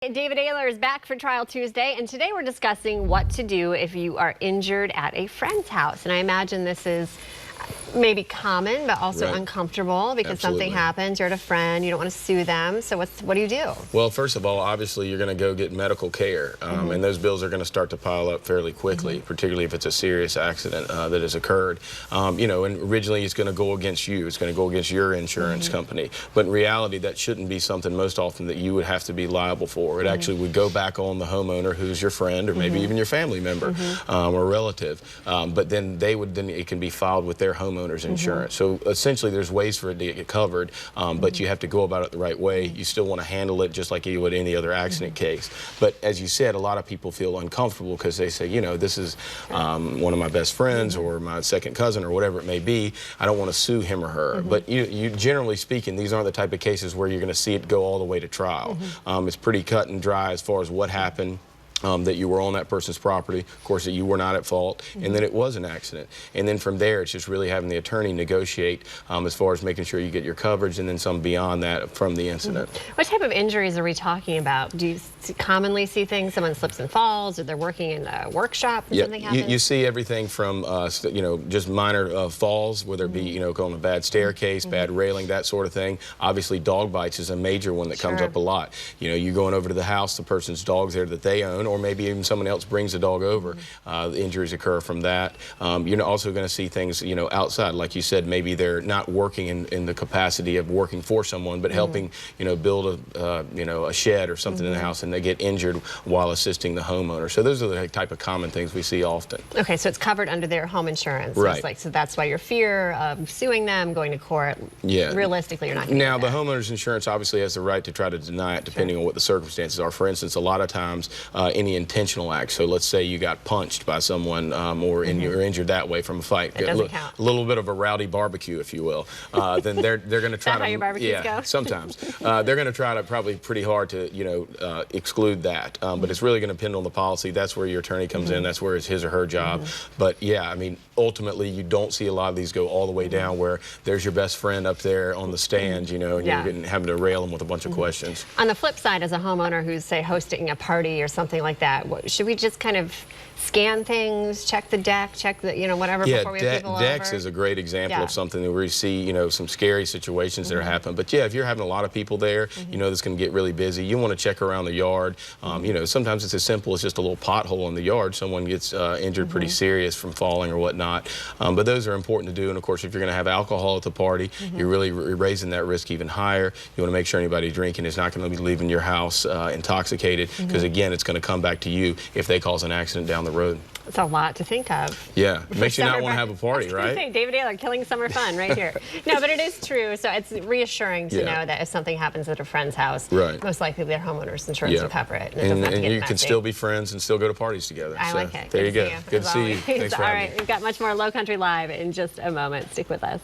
David Aylor is back for trial Tuesday, and today we're discussing what to do if you are injured at a friend's house. And I imagine this is maybe common, but also uncomfortable because something happens. You're at a friend, you don't want to sue them. So what do you do? Well, first of all, obviously you're going to go get medical care, and those bills are going to start to pile up fairly quickly, particularly if it's a serious accident that has occurred. You know, and originally it's going to go against you. It's going to go against your insurance company. But in reality, that shouldn't be something most often that you would have to be liable for. It actually would go back on the homeowner who's your friend or maybe even your family member or relative. But then it can be filed with their homeowner's insurance. So essentially there's ways for it to get covered, but you have to go about it the right way. You still want to handle it just like you would any other accident case. But as you said, a lot of people feel uncomfortable because they say, you know, this is one of my best friends or my second cousin or whatever it may be. I don't want to sue him or her. But you generally speaking, these aren't the type of cases where you're going to see it go all the way to trial. It's pretty cut and dry as far as what happened. That you were on that person's property, of course, that you were not at fault, and then it was an accident. And then from there, it's just really having the attorney negotiate as far as making sure you get your coverage and then some beyond that from the incident. What type of injuries are we talking about? Do you commonly see things, someone slips and falls, or they're working in a workshop and something happens? You see everything from, you know, just minor falls, whether it be, you know, going a bad staircase, bad railing, that sort of thing. Obviously, dog bites is a major one that comes up a lot. You know, you going over to the house, the person's dog's there that they own, or maybe even someone else brings the dog over. The injuries occur from that. You're also going to see things, you know, outside. Like you said, maybe they're not working in the capacity of working for someone, but helping, you know, build a shed or something in the house, and they get injured while assisting the homeowner. So those are the type of common things we see often. Okay, so it's covered under their home insurance. Right. So that's why your fear of suing them, going to court, realistically, you're not going to Now, the homeowner's insurance obviously has the right to try to deny it depending on what the circumstances are. For instance, a lot of times, any intentional act. So let's say you got punched by someone or you're injured that way from a fight. It doesn't count. A little bit of a rowdy barbecue, if you will. Then they're going to try to. How your barbecues go? Sometimes. They're going to try to probably pretty hard to, you know, exclude that. But it's really going to depend on the policy. That's where your attorney comes in. That's where it's his or her job. But yeah, I mean, ultimately, you don't see a lot of these go all the way down where there's your best friend up there on the stand, you know, and you're having to rail them with a bunch of questions. On the flip side, as a homeowner who's, say, hosting a party or something like that, should we just kind of scan things, check the deck, check the, you know, whatever before we have people over? Decks is a great example of something that we see, you know, some scary situations that are happening. But yeah, if you're having a lot of people there, you know, that's going to get really busy. You want to check around the yard. You know, sometimes it's as simple as just a little pothole in the yard. Someone gets injured pretty serious from falling or whatnot. But those are important to do. And of course, if you're going to have alcohol at the party, you're really raising that risk even higher. You want to make sure anybody drinking is not going to be leaving your house intoxicated, because again, it's going to come back to you if they cause an accident down the road. It's a lot to think of. Yeah, it makes you not want to have a party, right? Say, David Aylor, killing summer fun right here. No, but it is true. So it's reassuring to know that if something happens at a friend's house, most likely their homeowner's insurance will cover it. And you can still be friends and still go to parties together. I like it. There you go. Good to see you. Thanks for having me. All right, we've got much more Low Country Live in just a moment. Stick with us.